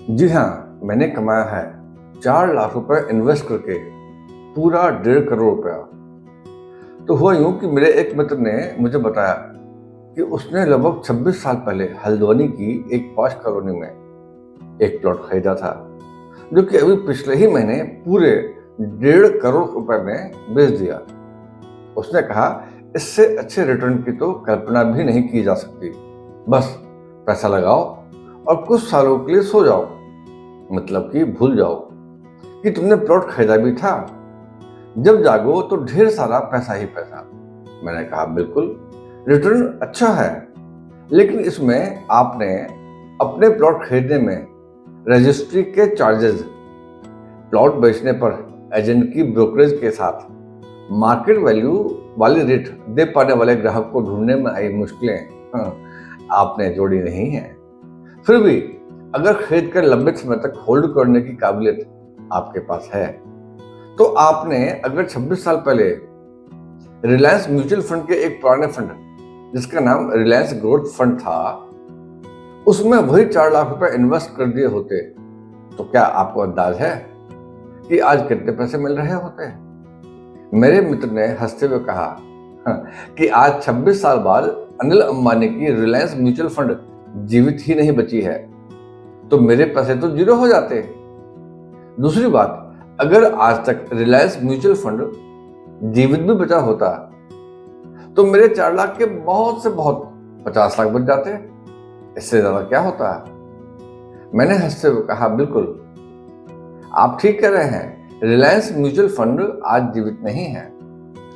जी हाँ, मैंने कमाया है 4 लाख रुपए इन्वेस्ट करके पूरा 1.5 करोड़ रुपया। तो हुआ यूँ कि मेरे एक मित्र ने मुझे बताया कि उसने लगभग 26 साल पहले हल्द्वानी की एक पॉश कॉलोनी में एक प्लॉट खरीदा था, जो कि अभी पिछले ही महीने पूरे 1.5 करोड़ रुपए में बेच दिया। उसने कहा, इससे अच्छे रिटर्न की तो कल्पना भी नहीं की जा सकती। बस पैसा लगाओ और कुछ सालों के लिए सो जाओ, मतलब कि भूल जाओ कि तुमने प्लॉट खरीदा भी था। जब जागो तो ढेर सारा पैसा ही पैसा। मैंने कहा, बिल्कुल, रिटर्न अच्छा है, लेकिन इसमें आपने अपने प्लॉट खरीदने में रजिस्ट्री के चार्जेस, प्लॉट बेचने पर एजेंट की ब्रोकरेज के साथ मार्केट वैल्यू वाली रेट दे पाने वाले ग्राहक को ढूंढने में आई मुश्किलें आपने जोड़ी नहीं है। फिर भी अगर खरीद कर लंबे समय तक होल्ड करने की काबिलियत आपके पास है, तो आपने अगर 26 साल पहले रिलायंस म्यूचुअल फंड के एक पुराने फंड, जिसका नाम रिलायंस ग्रोथ फंड था, उसमें वही 4 लाख रुपए इन्वेस्ट कर दिए होते, तो क्या आपको अंदाज है कि आज कितने पैसे मिल रहे होते? मेरे मित्र ने हंसते हुए कहा, "हाँ, कि आज 26 साल बाद अनिल अंबानी की रिलायंस म्यूचुअल फंड जीवित ही नहीं बची है, तो मेरे पैसे तो जीरो हो जाते। दूसरी बात, अगर आज तक रिलायंस म्यूचुअल फंड जीवित भी बचा होता, तो मेरे 4 लाख के बहुत से बहुत 50 लाख बच जाते। इससे ज्यादा क्या होता?" मैंने हंसते हुए कहा, बिल्कुल, आप ठीक कह रहे हैं, रिलायंस म्यूचुअल फंड आज जीवित नहीं है,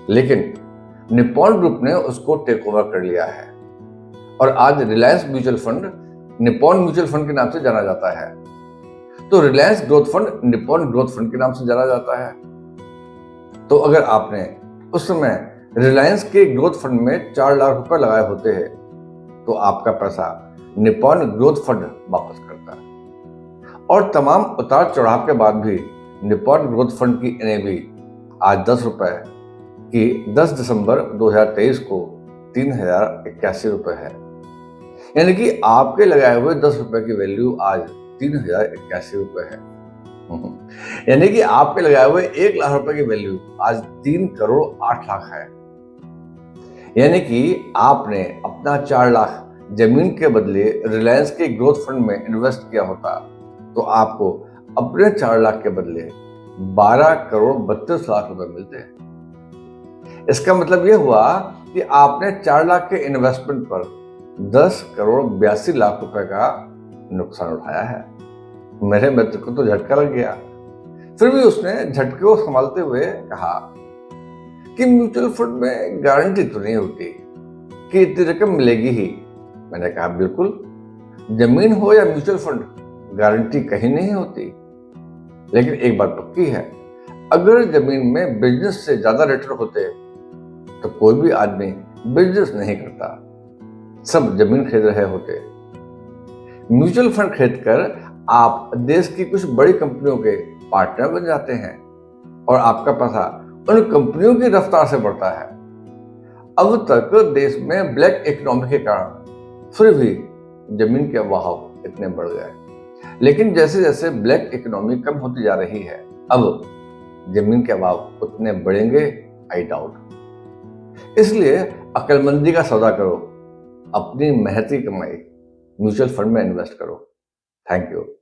लेकिन निप्पॉन ग्रुप ने उसको टेक ओवर कर लिया है और आज Reliance mutual fund Nippon mutual fund के नाम से जाना जाता है। तो Reliance growth fund Nippon growth fund के नाम से जाना जाता है। तो अगर आपने उस समय रिलायंस के ग्रोथ फंड में 4 लाख रुपए लगाए होते हैं, तो आपका पैसा निप्पॉन ग्रोथ फंड वापस करता है। और तमाम उतार चढ़ाव के बाद भी निप्पॉन ग्रोथ फंड की एनएवी आज 10 रुपए की 10 दिसंबर 2023 को 3081 रुपए है। यानी कि आपके लगाए हुए 10 रुपए की वैल्यू आज 3081 रुपए है। यानी कि आपके लगाए हुए 1 लाख रुपए की वैल्यू आज 3 करोड़ 8 लाख है। यानी कि आपने अपना 4 लाख जमीन के बदले रिलायंस के ग्रोथ फंड में इन्वेस्ट किया होता, तो आपको अपने 4 लाख के बदले 12 करोड़ 32 लाख रुपए मिलते हैं। इसका मतलब यह हुआ कि आपने 4 लाख के इन्वेस्टमेंट पर 10 करोड़ 82 लाख रुपए का नुकसान उठाया है। मेरे मित्र को तो झटका लग गया। फिर भी उसने झटके को संभालते हुए कहा कि म्यूचुअल फंड में गारंटी तो नहीं होती कि इतनी रकम मिलेगी ही। मैंने कहा, बिल्कुल, जमीन हो या म्यूचुअल फंड, गारंटी कहीं नहीं होती। लेकिन एक बात पक्की है, अगर जमीन में बिजनेस से ज्यादा रिटर्न होते, तो कोई भी आदमी बिजनेस नहीं करता, सब जमीन खरीद रहे होते। म्यूचुअल फंड खरीदकर आप देश की कुछ बड़ी कंपनियों के पार्टनर बन जाते हैं और आपका पैसा उन कंपनियों की रफ्तार से बढ़ता है। अब तक देश में ब्लैक इकोनॉमी के कारण फिर भी जमीन के बहाव इतने बढ़ गए, लेकिन जैसे जैसे ब्लैक इकोनॉमी कम होती जा रही है, अब जमीन के भाव उतने बढ़ेंगे, आई डाउट। इसलिए अक्लमंदी का सौदा करो, अपनी मेहनत की कमाई म्यूचुअल फंड में इन्वेस्ट करो। Thank you.